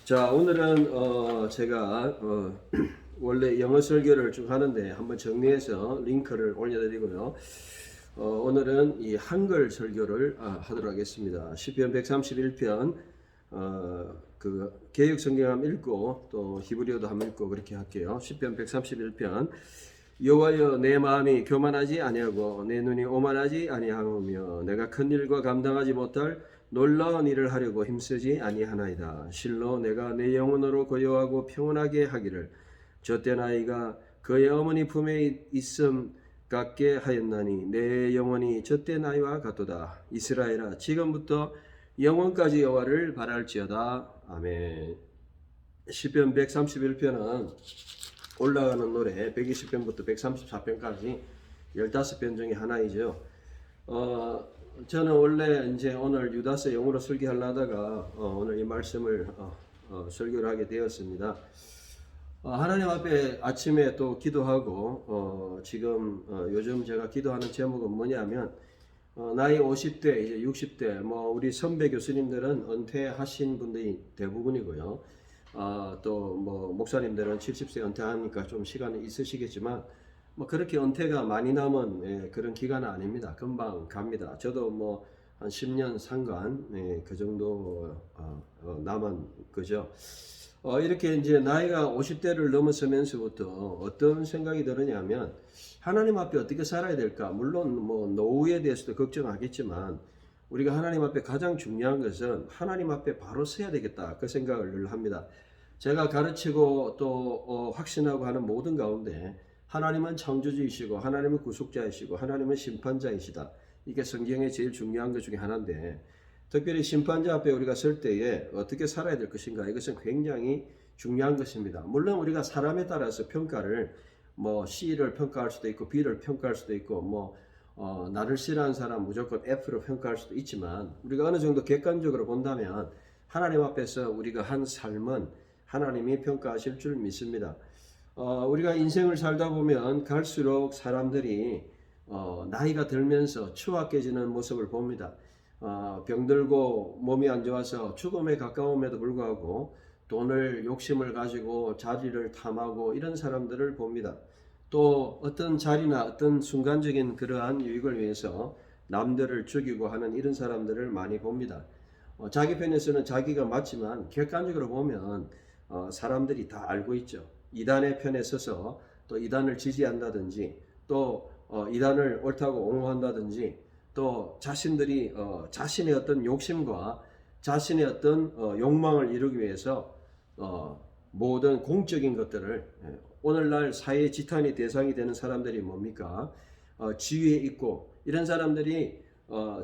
자, 오늘은 제가 원래 영어 설교를 쭉 하는데 한번 정리해서 링크를 올려드리고요. 오늘은 이 한글 설교를 하도록 하겠습니다. 시편 131편 그 개역 성경 한번 읽고 또 히브리어도 한번 읽고 그렇게 할게요. 시편 131편 여호와여 내 마음이 교만하지 아니하고 내 눈이 오만하지 아니하오며 내가 큰 일과 감당하지 못할 놀라운 일을 하려고 힘쓰지 아니하나이다. 실로 내가 내 영혼으로 고요하고 평온하게 하기를 젖된 아이가 그의 어머니 품에 있음 같게 하였나니 내 영혼이 젖된 아이와 같도다. 이스라엘아 지금부터 영원까지 여호와를 바랄지어다. 아멘. 시편 131편은 올라가는 노래 120편부터 134편까지 15편 중에 하나이죠. 저는 원래 이제 오늘 유다서 영어로 설교하려다가 오늘 이 말씀을 설교를 하게 되었습니다. 하나님 앞에 아침에 또 기도하고 지금 요즘 제가 기도하는 제목은 뭐냐면 나이 50대 이제 60대 뭐 우리 선배 교수님들은 은퇴하신 분들이 대부분이고요. 또 뭐 목사님들은 70세 은퇴하니까 좀 시간이 있으시겠지만 뭐 그렇게 은퇴가 많이 남은 그런 기간은 아닙니다. 금방 갑니다. 저도 뭐 한 10년 상관 그 정도 남은 거죠. 이렇게 이제 나이가 50대를 넘어서면서부터 어떤 생각이 들었냐면 하나님 앞에 어떻게 살아야 될까? 물론 뭐 노후에 대해서도 걱정하겠지만 우리가 하나님 앞에 가장 중요한 것은 하나님 앞에 바로 서야 되겠다. 그 생각을 늘 합니다. 제가 가르치고 또 확신하고 하는 모든 가운데 하나님은 창조주이시고 하나님은 구속자이시고 하나님은 심판자이시다. 이게 성경의 제일 중요한 것 중에 하나인데 특별히 심판자 앞에 우리가 설 때에 어떻게 살아야 될 것인가 이것은 굉장히 중요한 것입니다. 물론 우리가 사람에 따라서 평가를 뭐 C를 평가할 수도 있고 B를 평가할 수도 있고 뭐 나를 싫어하는 사람 무조건 F로 평가할 수도 있지만 우리가 어느 정도 객관적으로 본다면 하나님 앞에서 우리가 한 삶은 하나님이 평가하실 줄 믿습니다. 우리가 인생을 살다 보면 갈수록 사람들이 나이가 들면서 추악해지는 모습을 봅니다. 병들고 몸이 안 좋아서 죽음에 가까움에도 불구하고 돈을 욕심을 가지고 자리를 탐하고 이런 사람들을 봅니다. 또 어떤 자리나 어떤 순간적인 그러한 유익을 위해서 남들을 죽이고 하는 이런 사람들을 많이 봅니다. 자기 편에서는 자기가 맞지만 객관적으로 보면 사람들이 다 알고 있죠. 이단의 편에 서서 또 이단을 지지한다든지 또 이단을 옳다고 옹호한다든지 또 자신들이 자신의 어떤 욕심과 자신의 어떤 욕망을 이루기 위해서 모든 공적인 것들을 오늘날 사회 지탄의 대상이 되는 사람들이 뭡니까? 지위에 있고 이런 사람들이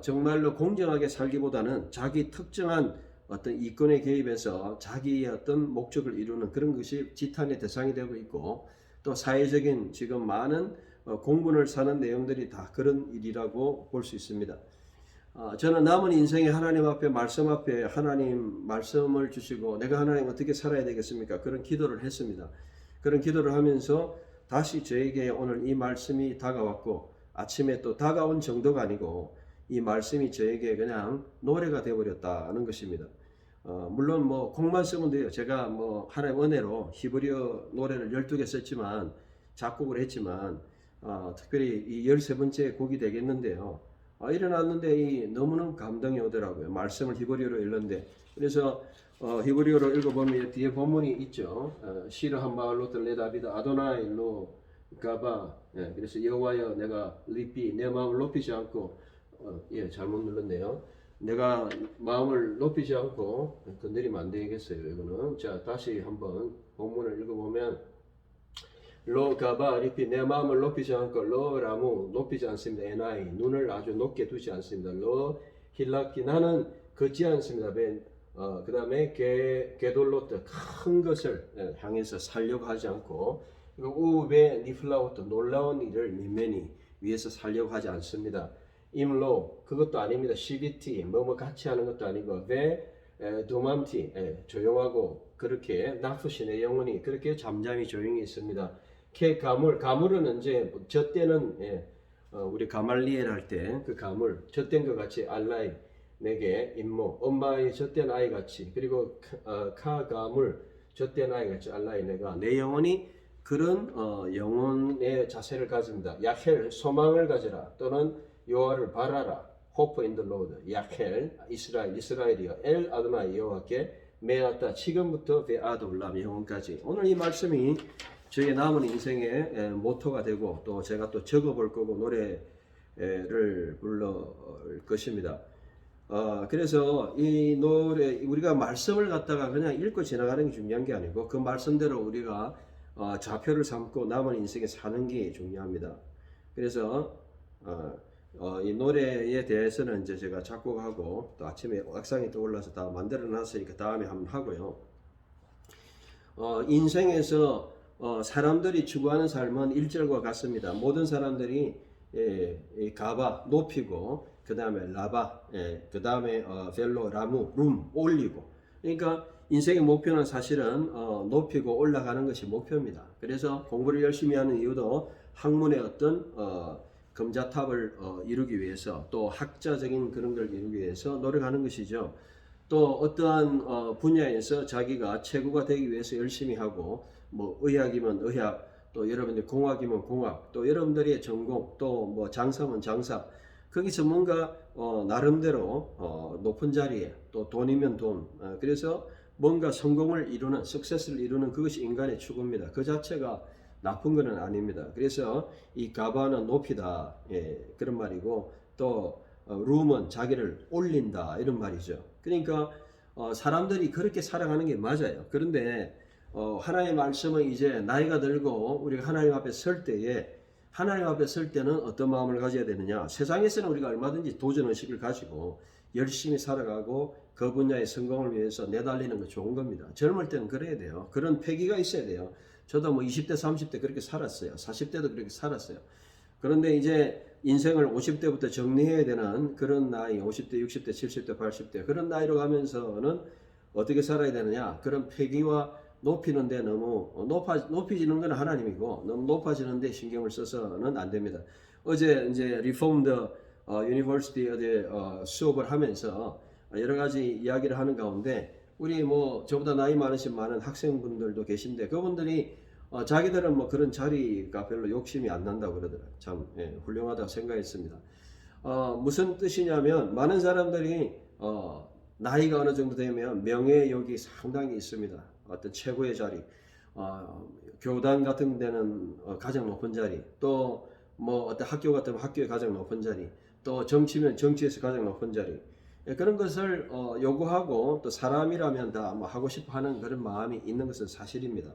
정말로 공정하게 살기보다는 자기 특정한 어떤 이권에 개입해서 자기의 어떤 목적을 이루는 그런 것이 지탄의 대상이 되고 있고 또 사회적인 지금 많은 공분을 사는 내용들이 다 그런 일이라고 볼 수 있습니다. 저는 남은 인생에 하나님 앞에 말씀 앞에 하나님 말씀을 주시고 내가 하나님 어떻게 살아야 되겠습니까? 그런 기도를 했습니다. 그런 기도를 하면서 다시 저에게 오늘 이 말씀이 다가왔고 아침에 또 다가온 정도가 아니고 이 말씀이 저에게 그냥 노래가 되어버렸다는 것입니다. 물론 뭐 곡만 쓰면 돼요. 제가 뭐 하나님 은혜로 히브리어 노래를 12개 썼지만 작곡을 했지만 특별히 이 13번째 곡이 되겠는데요. 일어났는데 너무너무 감동이 오더라고요. 말씀을 히브리어로 읽는데 그래서 히브리어로 읽어보면 뒤에 본문이 있죠. 시르한 마을로 들레다비다 아도나이로 가바. 그래서 여호와여 내가 리피 내 마음을 높이지 않고 잘못 눌렀네요. 내가 마음을 높이지 않고 건드리면 안 되겠어요. 이거는 자 다시 한번 본문을 읽어보면 로 가바 리피 내 마음을 높이지 않고 로 라무 높이지 않습니다. 에나이 눈을 아주 높게 두지 않습니다. 로 힐라키 나는 걷지 않습니다. 그 다음에 게돌로트 큰 것을 향해서 살려고 하지 않고 우베 니플라우트 놀라운 일을 민면이 위해서 살려고 하지 않습니다. 임로 그것도 아닙니다. CBT 뭐뭐 같이 하는 것도 아니고 베 도맘티 조용하고 그렇게 나쁘시 내 영혼이 그렇게 잠잠히 조용히 있습니다. 가물은 이제 저 때는 우리 가말리엘 할 때 그 가물 젖된 것 같이 알라이 내게 임무 엄마의 젖된 아이 같이 그리고 카가물 젖된 아이 같이 알라의 내가 내 영혼이 그런 영혼의 자세를 가집니다. 야헬 소망을 가져라 또는 여호와를 바라라. 호프 인 더 로드 야헬 이스라엘이여 엘 아도나이 여호와께 메았다 지금부터 베아드 올람 영혼까지. 오늘 이 말씀이 저의 남은 인생의 모토가 되고 또 제가 또 적어볼 거고 노래를 불러 것입니다. 그래서 이 노래 우리가 말씀을 갖다가 그냥 읽고 지나가는 게 중요한 게 아니고 그 말씀대로 우리가 좌표를 삼고 남은 인생에 사는 게 중요합니다. 그래서 이 노래에 대해서는 이제 제가 작곡하고 또 아침에 악상이 떠올라서 다 만들어 놨으니까 다음에 한번 하고요. 인생에서 사람들이 추구하는 삶은 1절과 같습니다. 모든 사람들이 가바 높이고 그 다음에 라바 그 다음에 벨로 라무 룸 올리고 그러니까 인생의 목표는 사실은 높이고 올라가는 것이 목표입니다. 그래서 공부를 열심히 하는 이유도 학문의 어떤 금자탑을 이루기 위해서 또 학자적인 그런 걸 이루기 위해서 노력하는 것이죠. 또 어떠한 분야에서 자기가 최고가 되기 위해서 열심히 하고 뭐 의학이면 의학 또 여러분들 공학이면 공학 또 여러분들의 전공 또 뭐 장사면 장사 거기서 뭔가 나름대로 높은 자리에 또 돈이면 돈 그래서 뭔가 성공을 이루는 석세스를 이루는 그것이 인간의 추구입니다. 그 자체가 나쁜 것은 아닙니다. 그래서 이 가바는 높이다 그런 말이고 또 룸은 자기를 올린다 이런 말이죠. 그러니까 사람들이 그렇게 살아가는 게 맞아요. 그런데 하나님의 말씀은 이제 나이가 들고 우리가 하나님 앞에 설 때에 하나님 앞에 설 때는 어떤 마음을 가져야 되느냐. 세상에서는 우리가 얼마든지 도전의식을 가지고 열심히 살아가고 그 분야의 성공을 위해서 내달리는 거 좋은 겁니다. 젊을 때는 그래야 돼요. 그런 패기가 있어야 돼요. 저도 뭐 20대 30대 그렇게 살았어요. 40대도 그렇게 살았어요. 그런데 이제 인생을 50대부터 정리해야 되는 그런 나이 50대 60대 70대 80대 그런 나이로 가면서는 어떻게 살아야 되느냐. 그런 패기와 높이는데 너무 높이지는 건 하나님이고 너무 높아지는데 신경을 써서는 안 됩니다. 어제 이제 리폼드 유니버시티 어디 수업을 하면서 여러 가지 이야기를 하는 가운데 우리 뭐 저보다 나이 많으신 많은 학생분들도 계신데 그분들이 자기들은 뭐 그런 자리가 별로 욕심이 안 난다고 그러더라고요. 참 훌륭하다고 생각했습니다. 무슨 뜻이냐면 많은 사람들이 나이가 어느 정도 되면 명예욕이 상당히 있습니다. 어떤 최고의 자리, 교단 같은 데는 가장 높은 자리, 또 뭐 어떤 학교 같으면 학교의 가장 높은 자리, 또 정치면 정치에서 가장 높은 자리 그런 것을 요구하고 또 사람이라면 다 뭐 하고 싶어 하는 그런 마음이 있는 것은 사실입니다.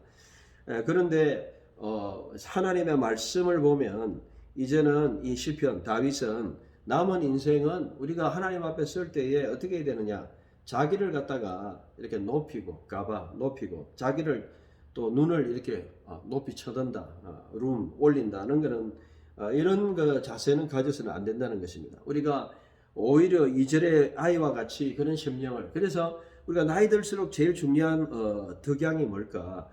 그런데 하나님의 말씀을 보면 이제는 이 시편 다윗은 남은 인생은 우리가 하나님 앞에 설 때에 어떻게 해야 되느냐 자기를 갖다가 이렇게 높이고 가바 높이고 자기를 또 눈을 이렇게 높이 쳐든다 룸 올린다는 것은 이런 그 자세는 가져서는 안 된다는 것입니다. 우리가 오히려 2절의 아이와 같이 그런 심령을 그래서 우리가 나이 들수록 제일 중요한 덕양이 뭘까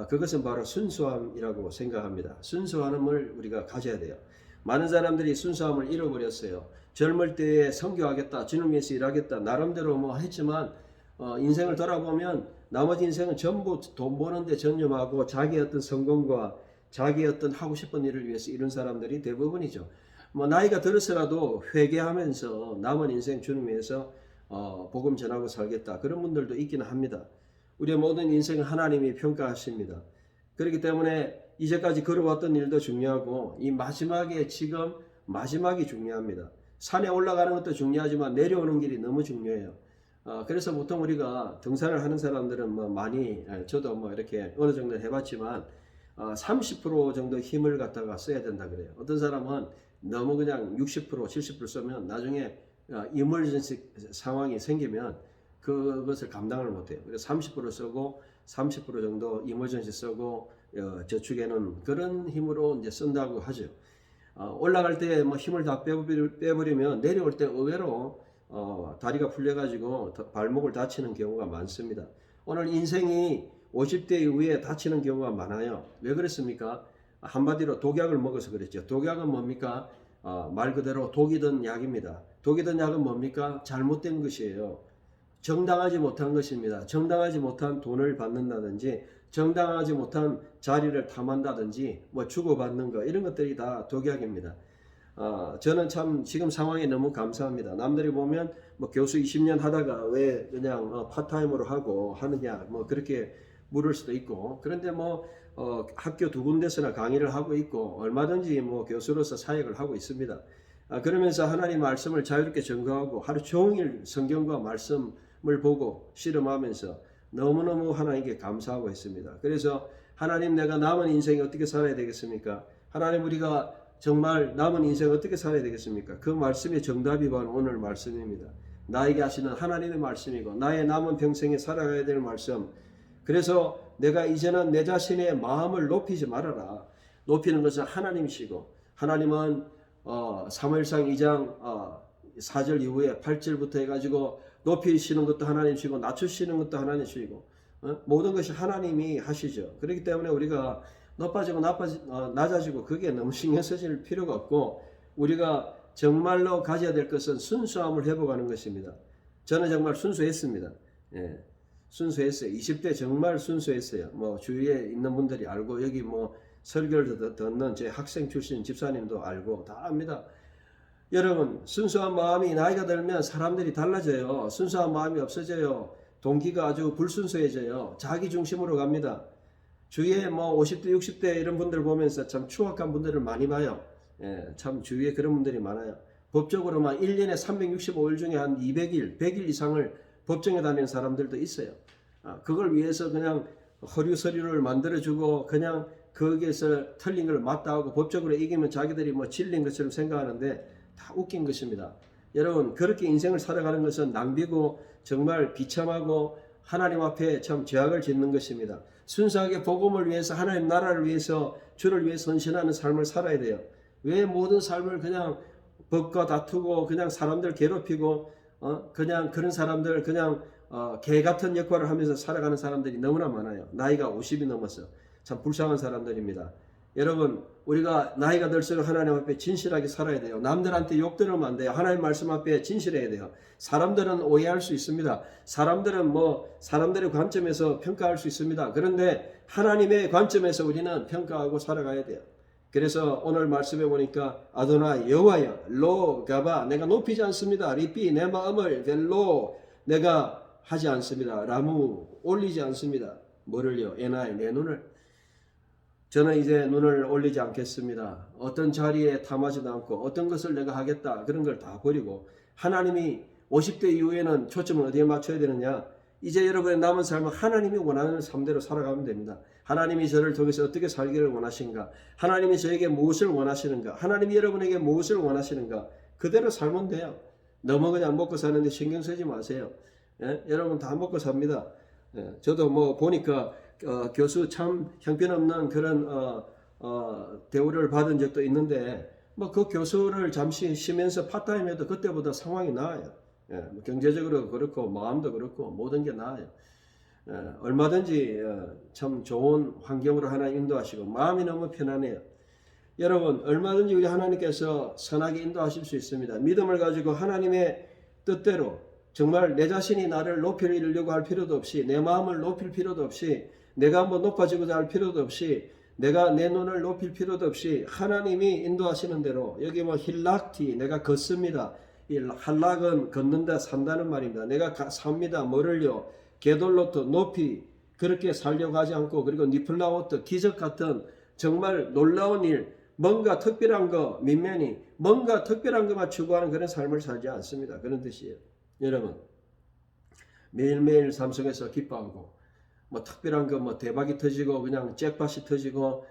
그것은 바로 순수함이라고 생각합니다. 순수함을 우리가 가져야 돼요. 많은 사람들이 순수함을 잃어버렸어요. 젊을 때에 선교하겠다, 주님 위해서 일하겠다, 나름대로 뭐 했지만 인생을 돌아보면 나머지 인생은 전부 돈 버는데 전념하고 자기 어떤 성공과 자기 어떤 하고 싶은 일을 위해서 이런 사람들이 대부분이죠. 뭐 나이가 들어서라도 회개하면서 남은 인생 주님 위해서 복음 전하고 살겠다 그런 분들도 있기는 합니다. 우리의 모든 인생을 하나님이 평가하십니다. 그렇기 때문에 이제까지 걸어왔던 일도 중요하고 이 마지막에 지금 마지막이 중요합니다. 산에 올라가는 것도 중요하지만 내려오는 길이 너무 중요해요. 그래서 보통 우리가 등산을 하는 사람들은 뭐 많이 저도 뭐 이렇게 어느 정도 해봤지만 30% 정도 힘을 갖다가 써야 된다 그래요. 어떤 사람은 너무 그냥 60% 70% 쓰면 나중에 이머전시 상황이 생기면 그것을 감당을 못해요. 그래서 30% 쓰고 30% 정도 이머전시 쓰고 저축에는 그런 힘으로 이제 쓴다고 하죠. 올라갈 때 뭐 힘을 다 빼버리면 내려올 때 의외로 다리가 풀려가지고 발목을 다치는 경우가 많습니다. 오늘 인생이 50대 이후에 다치는 경우가 많아요. 왜 그렇습니까? 한마디로 독약을 먹어서 그랬죠. 독약은 뭡니까? 말 그대로 독이 든 약입니다. 독이 든 약은 뭡니까? 잘못된 것이에요. 정당하지 못한 것입니다. 정당하지 못한 돈을 받는다든지 정당하지 못한 자리를 탐한다든지 뭐 주고받는 거 이런 것들이 다 독약입니다. 저는 참 지금 상황에 너무 감사합니다. 남들이 보면 뭐 교수 20년 하다가 왜 그냥 파타임으로 하고 하느냐 뭐 그렇게 물을 수도 있고, 그런데 뭐 학교 두 군데서나 강의를 하고 있고 얼마든지 뭐 교수로서 사역을 하고 있습니다. 그러면서 하나님 말씀을 자유롭게 전거하고 하루 종일 성경과 말씀을 보고 씨름하면서 너무너무 하나님께 감사하고 있습니다. 그래서 하나님, 내가 남은 인생이 어떻게 살아야 되겠습니까? 하나님, 우리가 정말 남은 인생 어떻게 살아야 되겠습니까? 그 말씀의 정답이 바로 오늘 말씀입니다. 나에게 하시는 하나님의 말씀이고 나의 남은 평생에 살아가야 될 말씀. 그래서 내가 이제는 내 자신의 마음을 높이지 말아라. 높이는 것은 하나님이시고, 하나님은 사무엘상 2장 4절 이후에 8절부터 해가지고 높이시는 것도 하나님이시고 낮추시는 것도 하나님이시고 모든 것이 하나님이 하시죠. 그렇기 때문에 우리가 높아지고 낮아지고 그게 너무 신경 쓰실 필요가 없고, 우리가 정말로 가져야 될 것은 순수함을 회복하는 것입니다. 저는 정말 순수했습니다. 예, 순수했어요. 20대 정말 순수했어요. 뭐 주위에 있는 분들이 알고, 여기 뭐 설교를 듣는 제 학생 출신 집사님도 알고 다 압니다. 여러분, 순수한 마음이 나이가 들면 사람들이 달라져요. 순수한 마음이 없어져요. 동기가 아주 불순수해져요. 자기 중심으로 갑니다. 주위에 뭐 50대 60대 이런 분들 보면서 참 추악한 분들을 많이 봐요. 예, 참 주위에 그런 분들이 많아요. 법적으로만 1년에 365일 중에 한 200일 100일 이상을 법정에 다니는 사람들도 있어요. 그걸 위해서 그냥 허류 서류를 만들어주고 그냥 거기에서 틀린 걸 맞다 하고 법적으로 이기면 자기들이 뭐 진리인 것처럼 생각하는데 다 웃긴 것입니다. 여러분, 그렇게 인생을 살아가는 것은 낭비고 정말 비참하고 하나님 앞에 참 죄악을 짓는 것입니다. 순수하게 복음을 위해서, 하나님 나라를 위해서, 주를 위해서 헌신하는 삶을 살아야 돼요. 왜 모든 삶을 그냥 법과 다투고 그냥 사람들 괴롭히고 그냥 그런 사람들 그냥 개 같은 역할을 하면서 살아가는 사람들이 너무나 많아요. 나이가 50이 넘어서 참 불쌍한 사람들입니다. 여러분, 우리가 나이가 들수록 하나님 앞에 진실하게 살아야 돼요. 남들한테 욕 들으면 안 돼요. 하나님 말씀 앞에 진실해야 돼요. 사람들은 오해할 수 있습니다. 사람들은 뭐 사람들의 관점에서 평가할 수 있습니다. 그런데 하나님의 관점에서 우리는 평가하고 살아가야 돼요. 그래서 오늘 말씀해 보니까 아도나이 여호와여 로 가바, 내가 높이지 않습니다. 리피, 내 마음을 벨로, 내가 하지 않습니다. 라무, 올리지 않습니다. 뭐를요? 에나이, 내 눈을. 저는 이제 눈을 올리지 않겠습니다. 어떤 자리에 탐하지도 않고 어떤 것을 내가 하겠다 그런 걸 다 버리고, 하나님이 50대 이후에는 초점을 어디에 맞춰야 되느냐? 이제 여러분의 남은 삶은 하나님이 원하는 삶대로 살아가면 됩니다. 하나님이 저를 통해서 어떻게 살기를 원하신가? 하나님이 저에게 무엇을 원하시는가? 하나님이 여러분에게 무엇을 원하시는가? 그대로 살면 돼요. 너무 그냥 먹고 사는데 신경 쓰지 마세요. 예? 여러분 다 먹고 삽니다. 예? 저도 뭐 보니까 교수 참 형편없는 그런 대우를 받은 적도 있는데, 뭐 그 교수를 잠시 쉬면서 파타임 해도 그때보다 상황이 나아요. 예, 뭐 경제적으로 그렇고 마음도 그렇고 모든 게 나아요. 예, 얼마든지 참 좋은 환경으로 하나님 인도하시고 마음이 너무 편안해요. 여러분, 얼마든지 우리 하나님께서 선하게 인도하실 수 있습니다. 믿음을 가지고 하나님의 뜻대로 정말 내 자신이 나를 높이려고 할 필요도 없이, 내 마음을 높일 필요도 없이, 내가 한번 높아지고자 할 필요도 없이, 내가 내 눈을 높일 필요도 없이 하나님이 인도하시는 대로, 여기 뭐 힐락티, 내가 걷습니다. 이 할락은 걷는다, 산다는 말입니다. 내가 삽니다. 뭐를요? 게돌로트, 높이 그렇게 살려고 하지 않고, 그리고 니플라오트, 기적 같은 정말 놀라운 일, 뭔가 특별한 거, 민면이 뭔가 특별한 것만 추구하는 그런 삶을 살지 않습니다. 그런 뜻이에요. 여러분, 매일매일 삶 속에서 기뻐하고 뭐 특별한 거 뭐 대박이 터지고 그냥 잭팟이 터지고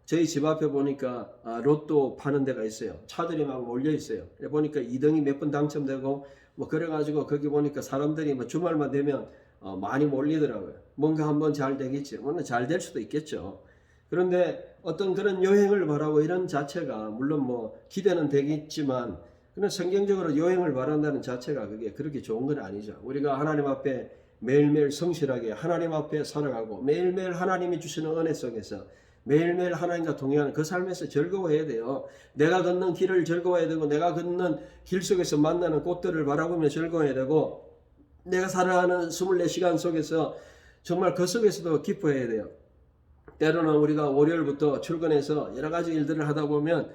저희 집 앞에 보니까 로또 파는 데가 있어요. 차들이 막 몰려 있어요. 보니까 2등이 몇 번 당첨되고 뭐 그래가지고 거기 보니까 사람들이 뭐 주말만 되면 많이 몰리더라고요. 뭔가 한번 잘 되겠지. 물론 잘 될 수도 있겠죠. 그런데 어떤 그런 여행을 바라고 이런 자체가 물론 뭐 기대는 되겠지만, 그런 성경적으로 여행을 바란다는 자체가 그게 그렇게 좋은 건 아니죠. 우리가 하나님 앞에 매일매일 성실하게 하나님 앞에 살아가고 매일매일 하나님이 주시는 은혜 속에서 매일매일 하나님과 동행하는 그 삶에서 즐거워해야 돼요. 내가 걷는 길을 즐거워해야 되고, 내가 걷는 길 속에서 만나는 꽃들을 바라보며 즐거워해야 되고, 내가 살아가는 24시간 속에서 정말 그 속에서도 기뻐해야 돼요. 때로는 우리가 월요일부터 출근해서 여러 가지 일들을 하다 보면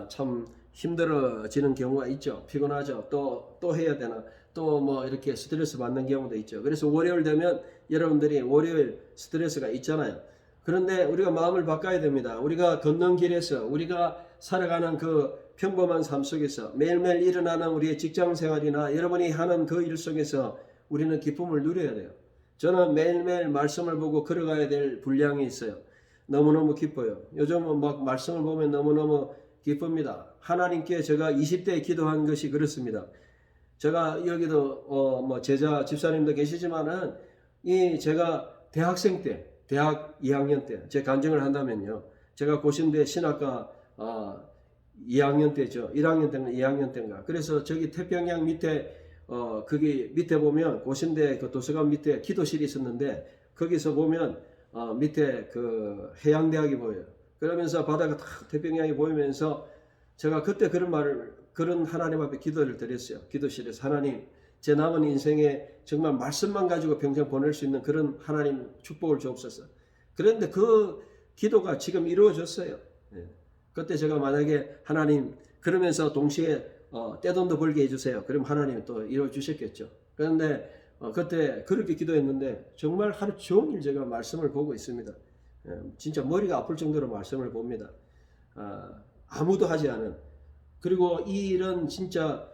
참 힘들어지는 경우가 있죠. 피곤하죠. 또 해야 되나, 또 뭐 이렇게 스트레스 받는 경우도 있죠. 그래서 월요일 되면 여러분들이 월요일 스트레스가 있잖아요. 그런데 우리가 마음을 바꿔야 됩니다. 우리가 걷는 길에서, 우리가 살아가는 그 평범한 삶 속에서, 매일매일 일어나는 우리의 직장 생활이나 여러분이 하는 그 일 속에서 우리는 기쁨을 누려야 돼요. 저는 매일매일 말씀을 보고 걸어가야 될 분량이 있어요. 너무너무 기뻐요. 요즘은 막 말씀을 보면 너무너무 기쁩니다. 하나님께 제가 20대에 기도한 것이 그렇습니다. 제가 여기도 뭐 제자 집사님도 계시지만은 제가 대학생 때, 대학 2학년 때 제 간증을 한다면요, 제가 고신대 신학과 2학년 때죠. 1학년 때인가 2학년 때인가. 그래서 저기 태평양 밑에 거기 밑에 보면 고신대 그 도서관 밑에 기도실이 있었는데, 거기서 보면 밑에 그 해양대학이 보여요. 그러면서 바다가 탁 태평양이 보이면서 제가 그때 그런 하나님 앞에 기도를 드렸어요. 기도실에서 하나님, 제 남은 인생에 정말 말씀만 가지고 평생 보낼 수 있는 그런 하나님 축복을 주옵소서. 그런데 그 기도가 지금 이루어졌어요. 그때 제가 만약에 하나님, 그러면서 동시에 떼돈도 벌게 해주세요. 그럼 하나님이 또 이루어주셨겠죠. 그런데 그때 그렇게 기도했는데 정말 하루 종일 제가 말씀을 보고 있습니다. 진짜 머리가 아플 정도로 말씀을 봅니다. 아무도 하지 않은, 그리고 이 일은 진짜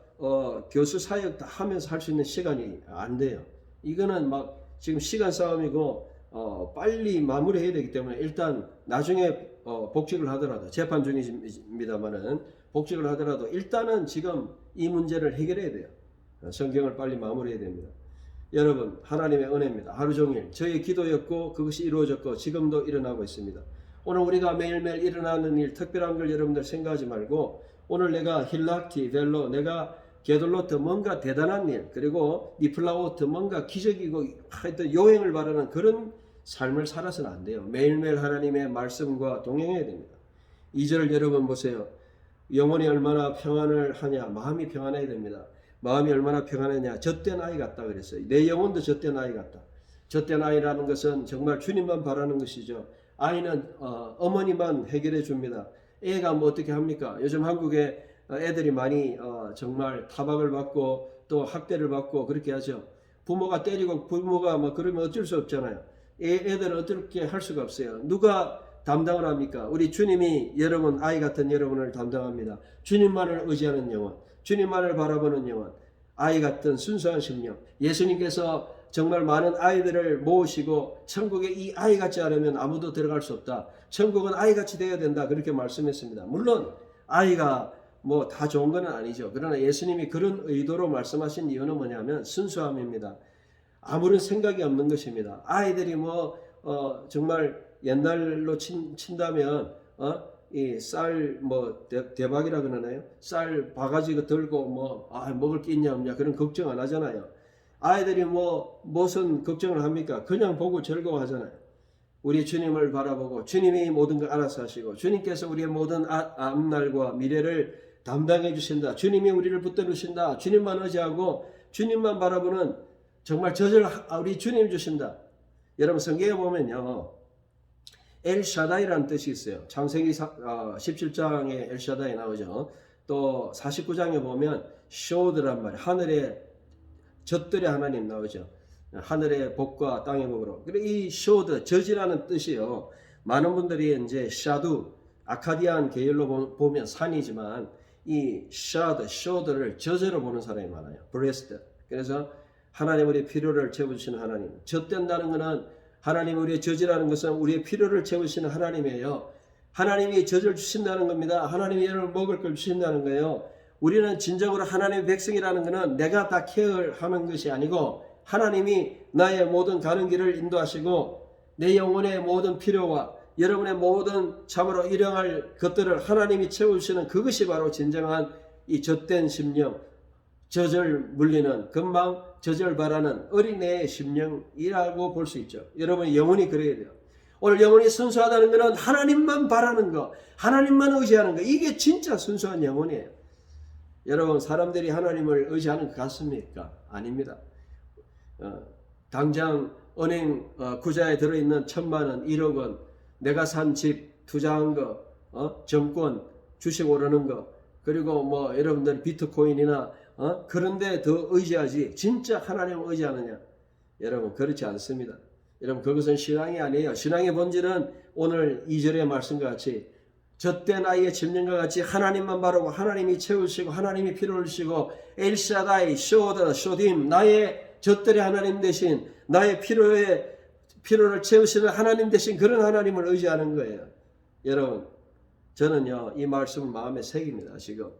교수 사역 다 하면서 할 수 있는 시간이 안 돼요. 이거는 막 지금 시간 싸움이고 빨리 마무리해야 되기 때문에 일단 나중에 복직을 하더라도, 재판 중입니다만은 복직을 하더라도 일단은 지금 이 문제를 해결해야 돼요. 성경을 빨리 마무리해야 됩니다. 여러분, 하나님의 은혜입니다. 하루 종일 저의 기도였고 그것이 이루어졌고 지금도 일어나고 있습니다. 오늘 우리가 매일매일 일어나는 일, 특별한 걸 여러분들 생각하지 말고, 오늘 내가 힐락티, 벨로, 내가 게돌로트, 뭔가 대단한 일, 그리고 니플라오트, 뭔가 기적이고 하여튼 요행을 바라는 그런 삶을 살아서는 안 돼요. 매일매일 하나님의 말씀과 동행해야 됩니다. 2절 여러분 보세요. 영혼이 얼마나 평안을 하냐, 마음이 평안해야 됩니다. 마음이 얼마나 평안하냐, 젖된 아이 같다 그랬어요. 내 영혼도 젖된 아이 같다. 젖된 아이라는 것은 정말 주님만 바라는 것이죠. 아이는 어머니만 해결해 줍니다. 애가 뭐 어떻게 합니까? 요즘 한국에 애들이 많이 정말 타박을 받고 또 학대를 받고 그렇게 하죠. 부모가 때리고 부모가 뭐 그러면 어쩔 수 없잖아요. 애들은 어떻게 할 수가 없어요. 누가 담당을 합니까? 우리 주님이 여러분, 아이 같은 여러분을 담당합니다. 주님만을 의지하는 영혼, 주님만을 바라보는 영혼, 아이 같은 순수한 심령. 예수님께서 정말 많은 아이들을 모으시고 천국에 이 아이 같지 않으면 아무도 들어갈 수 없다. 천국은 아이같이 되어야 된다. 그렇게 말씀했습니다. 물론 아이가 뭐 다 좋은 건 아니죠. 그러나 예수님이 그런 의도로 말씀하신 이유는 뭐냐면 순수함입니다. 아무런 생각이 없는 것입니다. 아이들이 뭐 정말 옛날로 친다면 이 쌀 뭐 대박이라 그러나요? 쌀 바가지 들고 뭐 먹을 게 있냐 없냐 그런 걱정 안 하잖아요. 아이들이 뭐 무슨 걱정을 합니까? 그냥 보고 즐거워하잖아요. 우리 주님을 바라보고 주님이 모든 걸 알아서 하시고 주님께서 우리의 모든 앞날과 미래를 담당해 주신다. 주님이 우리를 붙들으신다. 주님만 의지하고 주님만 바라보는 정말 우리 주님 주신다. 여러분 성경에 보면요, 엘샤다이라는 뜻이 있어요. 창세기 17장에 엘샤다이 나오죠. 또 49장에 보면 쇼드란 말이에요. 하늘의 젖들의 하나님 나오죠. 하늘의 복과 땅의 복으로. 그리고 이 쇼드, 젖이라는 뜻이요. 많은 분들이 이제 샤두, 아카디안 계열로 보면 산이지만 이 쇼드를 젖으로 보는 사람이 많아요. 브레스트. 그래서 하나님 우리의 필요를 채워주시는 하나님. 젖된다는 것은 하나님 우리의 젖이라는 것은 우리의 필요를 채우시는 하나님이에요. 하나님이 젖을 주신다는 겁니다. 하나님이 여러분 먹을 걸 주신다는 거예요. 우리는 진정으로 하나님의 백성이라는 것은 내가 다 케어하는 것이 아니고 하나님이 나의 모든 가는 길을 인도하시고 내 영혼의 모든 필요와 여러분의 모든 참으로 일용할 것들을 하나님이 채워주시는 그것이 바로 진정한 이 젖된 심령, 젖을 물리는, 금방 젖을 바라는 어린애의 심령이라고 볼 수 있죠. 여러분 영혼이 그래야 돼요. 오늘 영혼이 순수하다는 것은 하나님만 바라는 거, 하나님만 의지하는 거, 이게 진짜 순수한 영혼이에요. 여러분, 사람들이 하나님을 의지하는 것 같습니까? 아닙니다. 당장 은행 구자에 들어있는 1,000만 원, 1억 원, 내가 산 집, 투자한 거, 정권, 주식 오르는 거, 그리고 뭐 여러분들 비트코인이나 그런데 더 의지하지 진짜 하나님을 의지하느냐? 여러분, 그렇지 않습니다. 여러분, 그것은 신앙이 아니에요. 신앙의 본질은 오늘 2절의 말씀과 같이 젖된 아이의 침령과 같이 하나님만 바라고 하나님이 채우시고 하나님이 필요를 주시고 엘샤다이, 쇼드, 쇼딤, 나의 젖들의 하나님 대신 나의 필요를 채우시는 하나님 대신 그런 하나님을 의지하는 거예요. 여러분, 저는요 이 말씀을 마음에 새깁니다. 지금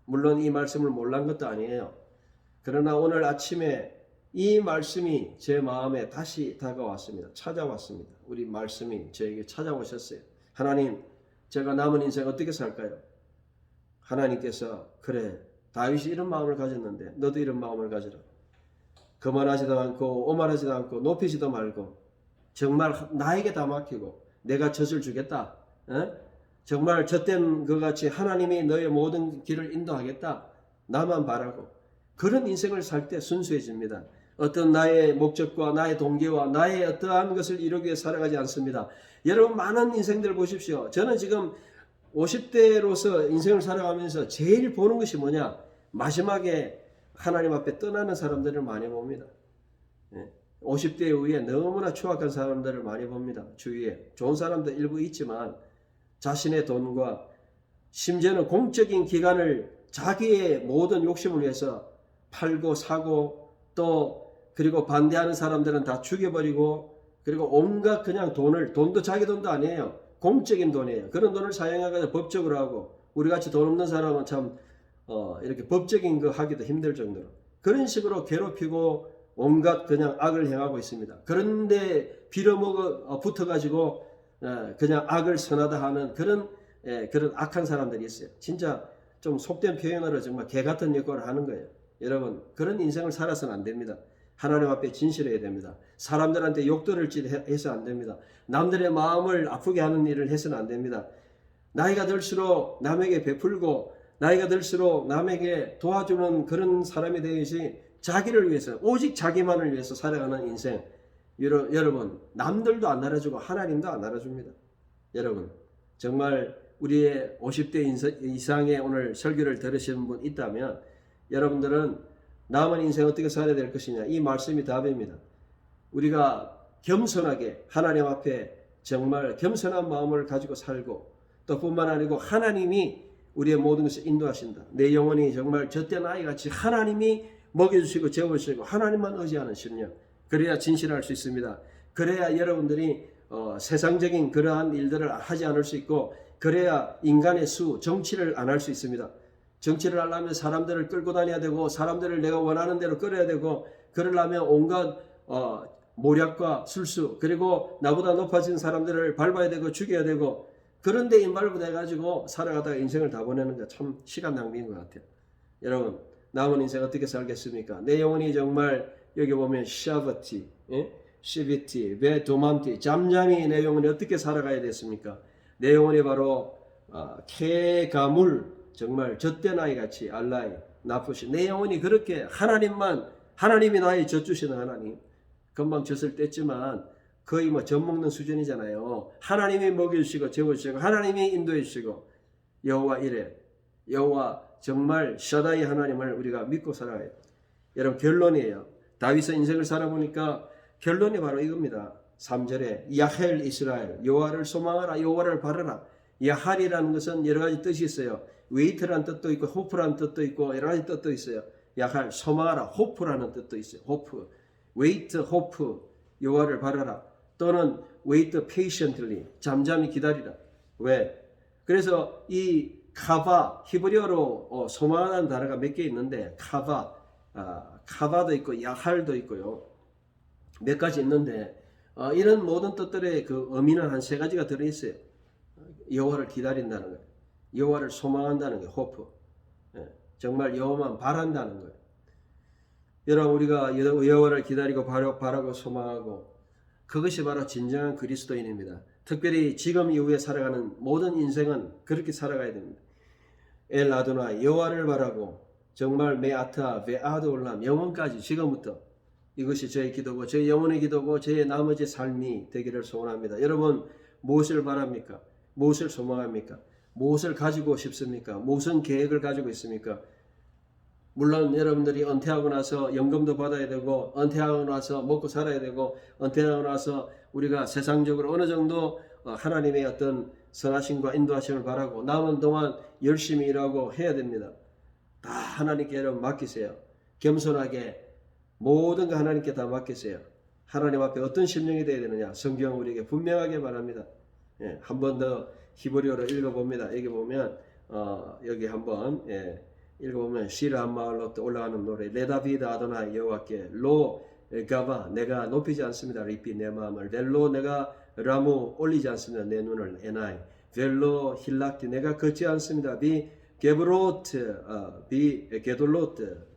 물론 이 말씀을 몰란 것도 아니에요. 그러나 오늘 아침에 이 말씀이 제 마음에 다시 다가왔습니다. 찾아왔습니다. 우리 말씀이 저에게 찾아오셨어요. 하나님, 제가 남은 인생 어떻게 살까요? 하나님께서 그래, 다윗이 이런 마음을 가졌는데 너도 이런 마음을 가져라. 거만하지도 않고 오만하지도 않고 높이지도 말고 정말 나에게 다 맡기고 내가 젖을 주겠다. 정말 젖된 것 같이 하나님이 너의 모든 길을 인도하겠다. 나만 바라고 그런 인생을 살 때 순수해집니다. 어떤 나의 목적과 나의 동기와 나의 어떠한 것을 이루기 위해 살아가지 않습니다. 여러분, 많은 인생들 보십시오. 저는 지금 50대로서 인생을 살아가면서 제일 보는 것이 뭐냐? 마지막에 하나님 앞에 떠나는 사람들을 많이 봅니다. 50대 이후에 너무나 추악한 사람들을 많이 봅니다. 주위에 좋은 사람도 일부 있지만 자신의 돈과 심지어는 공적인 기관을 자기의 모든 욕심을 위해서 팔고 사고 또 그리고 반대하는 사람들은 다 죽여버리고 그리고 온갖 그냥 돈도 자기 돈도 아니에요. 공적인 돈이에요. 그런 돈을 사용해서 법적으로 하고 우리같이 돈 없는 사람은 참 이렇게 법적인 거 하기도 힘들 정도로 그런 식으로 괴롭히고 온갖 그냥 악을 행하고 있습니다. 그런데 빌어먹어 붙어가지고 그냥 악을 선하다 하는 그런 악한 사람들이 있어요. 진짜 좀 속된 표현으로 정말 개 같은 역할을 하는 거예요. 여러분, 그런 인생을 살아서는 안 됩니다. 하나님 앞에 진실해야 됩니다. 사람들한테 욕들을 해서 안 됩니다. 남들의 마음을 아프게 하는 일을 해서는 안 됩니다. 나이가 들수록 남에게 베풀고 나이가 들수록 남에게 도와주는 그런 사람이 되어야지 자기를 위해서 오직 자기만을 위해서 살아가는 인생. 여러분, 남들도 안 알아주고 하나님도 안 알아줍니다. 여러분, 정말 우리의 50대 이상의 오늘 설교를 들으시는 분 있다면 여러분들은 남은 인생 어떻게 살아야 될 것이냐, 이 말씀이 답입니다. 우리가 겸손하게 하나님 앞에 정말 겸손한 마음을 가지고 살고 또 뿐만 아니고 하나님이 우리의 모든 것을 인도하신다. 내 영혼이 정말 젖된 아이같이 하나님이 먹여주시고 재워주시고 하나님만 의지하는 신령, 그래야 진실할 수 있습니다. 그래야 여러분들이 세상적인 그러한 일들을 하지 않을 수 있고 그래야 인간의 정치를 안 할 수 있습니다. 정치를 하려면 사람들을 끌고 다녀야 되고 사람들을 내가 원하는 대로 끌어야 되고 그러려면 온갖 모략과 술수 그리고 나보다 높아진 사람들을 밟아야 되고 죽여야 되고 그런데 인발부돼가지고 살아가다가 인생을 다 보내는 게 참 시간 낭비인 것 같아요. 여러분, 남은 인생 어떻게 살겠습니까? 내 영혼이 정말 여기 보면 샤버티, 시비티, 베도만티, 잠잠히 내 영혼이 어떻게 살아가야 됐습니까? 내 영혼이 바로 개가물, 정말 젖된 아이같이 알라이, 나쁘시. 내 영혼이 그렇게 하나님이 나의 젖주시는 하나님. 금방 젖을 뗐지만 거의 뭐 젖 먹는 수준이잖아요. 하나님이 먹여주시고 재워주시고 하나님이 인도해주시고 여호와 이래. 여호와 정말 샤다이 하나님을 우리가 믿고 살아가요. 여러분, 결론이에요. 다윗의 인생을 살아보니까 결론이 바로 이겁니다. 3절에 야헬 이스라엘, 여호와를 소망하라, 여호와를 바라라. 야할이라는 것은 여러 가지 뜻이 있어요. 웨이트라는 뜻도 있고 호프라는 뜻도 있고 여러 가지 뜻도 있어요. 야할, 소망하라, 호프라는 뜻도 있어요. 호프, 웨이트, 호프, 여호와를 바라라. 또는 웨이트 patiently, 잠잠히 기다리라. 왜? 그래서 이 카바, 히브리어로 소망하는 단어가 몇 개 있는데 카바도 있고 야할도 있고요. 몇 가지 있는데 이런 모든 뜻들의 그 의미는 한 세 가지가 들어있어요. 여호와를 기다린다는 거예요. 여호와를 소망한다는 게 호프. 정말 여호와만 바란다는 거예요. 여러분, 우리가 여호와를 기다리고 바라고 소망하고 그것이 바로 진정한 그리스도인입니다. 특별히 지금 이후에 살아가는 모든 인생은 그렇게 살아가야 됩니다. 엘 아도나 여호와를 바라고 정말 메아타 베아드 올람 영원까지 지금부터 이것이 저의 기도고 저의 영혼의 기도고 저의 나머지 삶이 되기를 소원합니다. 여러분 무엇을 바랍니까? 무엇을 소망합니까? 무엇을 가지고 싶습니까? 무슨 계획을 가지고 있습니까? 물론 여러분들이 은퇴하고 나서 연금도 받아야 되고 은퇴하고 나서 먹고 살아야 되고 은퇴하고 나서 우리가 세상적으로 어느 정도 하나님의 어떤 선하심과 인도하심을 바라고 남은 동안 열심히 일하고 해야 됩니다. 다 하나님께 여러분 맡기세요. 겸손하게 모든 거 하나님께 다 맡기세요. 하나님 앞에 어떤 심령이 되어야 되느냐 성경 우리에게 분명하게 말합니다. 예, 한 번 더 히브리어로 읽어봅니다. 여기 보면 여기 한번 읽어보면 시라 한 마을로 또 올라가는 노래 레다비드 아도나 여호와께 로 가바 내가 높이지 않습니다. 리피 내 마음을 벨로 내가 라무 올리지 않습니다. 내 눈을 에나이 벨로 힐락티 내가 걷지 않습니다. 비 게브로트 비 게돌로트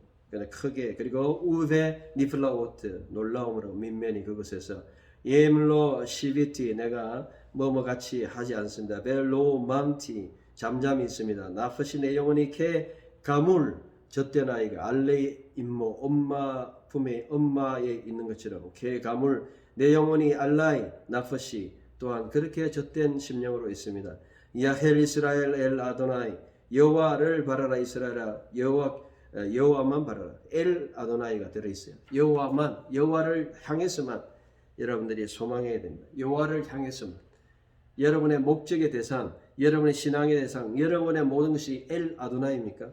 크게 그리고 우베 니플라오트 놀라움으로 민면이 그곳에서 예물로 시비티 내가 뭐뭐같이 하지 않습니다. 벨로 맘티 잠잠히 있습니다. 나프시 내 영혼이 케 가물 젖된 아이가 알레 임모 엄마 품에 엄마에 있는 것처럼 개 가물 내 영혼이 알라이 나프시 또한 그렇게 젖된 심령으로 있습니다. 야헬 이스라엘 엘 아도나이 여호와를 바라라 이스라엘아 여호와만 바라라 엘 아도나이가 들어있어요. 여호와를 향해서만 여러분들이 소망해야 됩니다. 여호와를 향해서만 여러분의 목적의 대상 여러분의 신앙의 대상 여러분의 모든 것이 엘 아도나이입니까?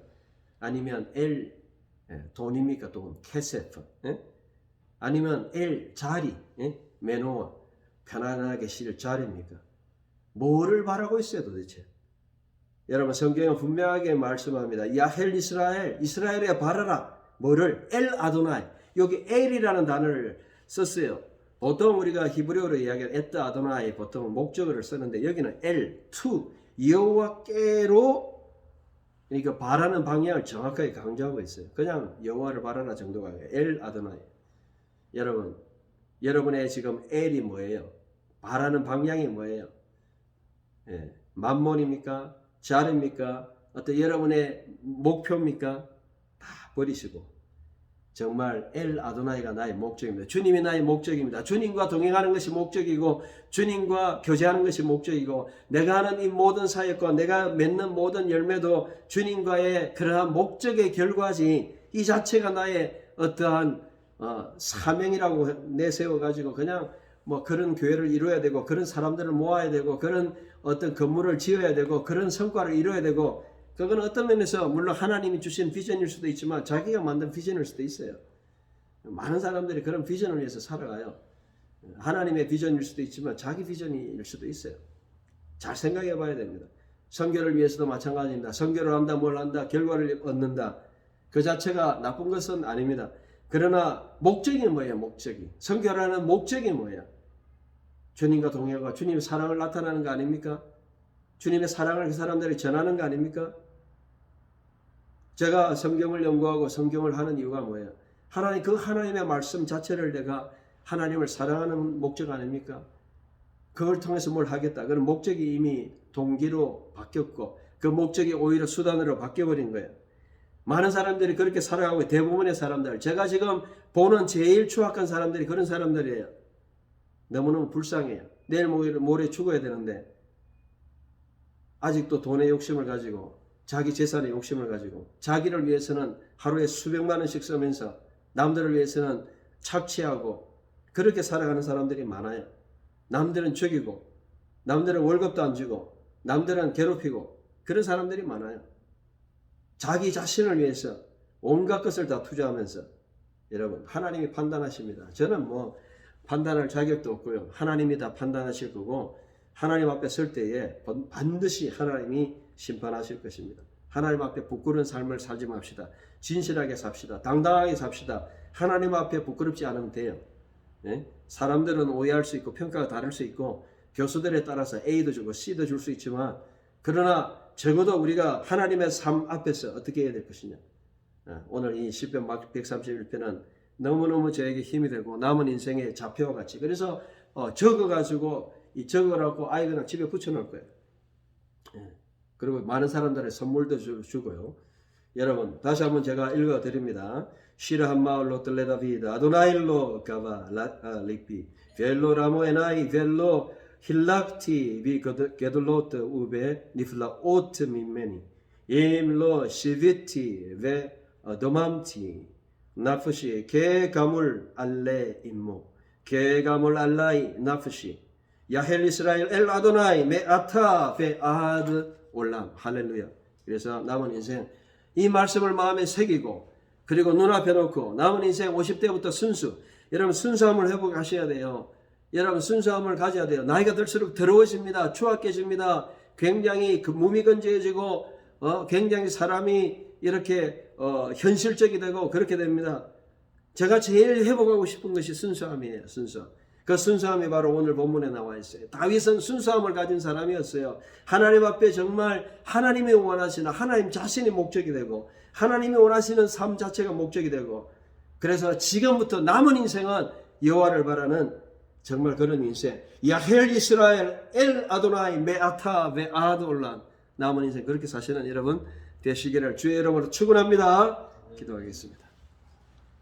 아니면 엘 돈입니까? 돈 캐세프 아니면 엘 자리 메노아 편안하게 쉴 자리입니까? 뭐를 바라고 있어요 도대체? 여러분 성경은 분명하게 말씀합니다. 야헬 이스라엘에 바라라 뭐를? 엘 아도나이 여기 엘이라는 단어를 썼어요. 보통 우리가 히브리어로 이야기하는 에트 아도나이 보통 목적어를 쓰는데 여기는 엘, 투, 여호와께로 그러니까 바라는 방향을 정확하게 강조하고 있어요. 그냥 여호와를 바라라 정도가 아니에요. 엘 아도나이. 여러분의 지금 엘이 뭐예요? 바라는 방향이 뭐예요? 만몬입니까? 자리입니까? 어떤 여러분의 목표입니까? 다 버리시고 정말 엘 아도나이가 나의 목적입니다. 주님이 나의 목적입니다. 주님과 동행하는 것이 목적이고 주님과 교제하는 것이 목적이고 내가 하는 이 모든 사역과 내가 맺는 모든 열매도 주님과의 그러한 목적의 결과지 이 자체가 나의 어떠한 사명이라고 내세워가지고 그냥 뭐 그런 교회를 이루어야 되고 그런 사람들을 모아야 되고 그런 어떤 건물을 지어야 되고 그런 성과를 이루어야 되고 그건 어떤 면에서 물론 하나님이 주신 비전일 수도 있지만 자기가 만든 비전일 수도 있어요. 많은 사람들이 그런 비전을 위해서 살아가요. 하나님의 비전일 수도 있지만 자기 비전일 수도 있어요. 잘 생각해 봐야 됩니다. 선교를 위해서도 마찬가지입니다. 선교를 한다 뭘 한다 결과를 얻는다. 그 자체가 나쁜 것은 아닙니다. 그러나 목적이 뭐예요? 목적이. 선교라는 목적이 뭐예요? 주님과 동행하고 주님의 사랑을 나타나는 거 아닙니까? 주님의 사랑을 그 사람들이 전하는 거 아닙니까? 제가 성경을 연구하고 성경을 하는 이유가 뭐예요? 그 하나님의 말씀 자체를 내가 하나님을 사랑하는 목적 아닙니까? 그걸 통해서 뭘 하겠다. 그런 목적이 이미 동기로 바뀌었고 그 목적이 오히려 수단으로 바뀌어버린 거예요. 많은 사람들이 그렇게 살아가고 대부분의 사람들 제가 지금 보는 제일 추악한 사람들이 그런 사람들이에요. 너무너무 불쌍해요. 내일 모레 죽어야 되는데 아직도 돈의 욕심을 가지고 자기 재산의 욕심을 가지고 자기를 위해서는 하루에 수백만 원씩 쓰면서 남들을 위해서는 착취하고 그렇게 살아가는 사람들이 많아요. 남들은 죽이고 남들은 월급도 안 주고 남들은 괴롭히고 그런 사람들이 많아요. 자기 자신을 위해서 온갖 것을 다 투자하면서 여러분 하나님이 판단하십니다. 저는 뭐 판단할 자격도 없고요. 하나님이 다 판단하실 거고 하나님 앞에 설 때에 반드시 하나님이 심판하실 것입니다. 하나님 앞에 부끄러운 삶을 살지 맙시다. 진실하게 삽시다. 당당하게 삽시다. 하나님 앞에 부끄럽지 않으면 돼요. 네? 사람들은 오해할 수 있고 평가가 다를 수 있고 교수들에 따라서 A도 주고 C도 줄 수 있지만 그러나 적어도 우리가 하나님의 삶 앞에서 어떻게 해야 될 것이냐. 오늘 이 시편 131편은 너무너무 저에게 힘이 되고 남은 인생의 좌표와 같이 그래서 적어가지고 이 적어라고 아이들은 집에 붙여놓을 거예요. 그리고 많은 사람들의 선물도 주고요. 여러분 다시 한번 제가 읽어드립니다. 시르 한 마을로 뜰레다비드 아도나일로 가바 리피 벨로 라모 에나이 벨로 힐락티 비 게돌로트 우베 니플라 오트 민메니 임로 시비티 베 도맘티 나프시 게 가물 알레 임모 게 가물 알라이 나프시 야헬 이스라엘 엘 아도나이 메 아타 베 아드 올람 할렐루야. 그래서 남은 인생 이 말씀을 마음에 새기고 그리고 눈앞에 놓고 남은 인생 50대부터 순수. 여러분 순수함을 회복하셔야 돼요. 여러분 순수함을 가져야 돼요. 나이가 들수록 더러워집니다. 추악해집니다. 굉장히 무미건조해지고 굉장히 사람이 이렇게 현실적이 되고 그렇게 됩니다. 제가 제일 회복하고 싶은 것이 순수함이에요. 순수함. 그 순수함이 바로 오늘 본문에 나와 있어요. 다윗은 순수함을 가진 사람이었어요. 하나님 앞에 정말 하나님이 원하시는 하나님 자신이 목적이 되고 하나님이 원하시는 삶 자체가 목적이 되고 그래서 지금부터 남은 인생은 여호와를 바라는 정말 그런 인생. 야헬 이스라엘 엘 아도나이 메아타 베 아드올란 남은 인생 그렇게 사시는 여러분 되시기를 주의 이름으로 축원합니다. 기도하겠습니다.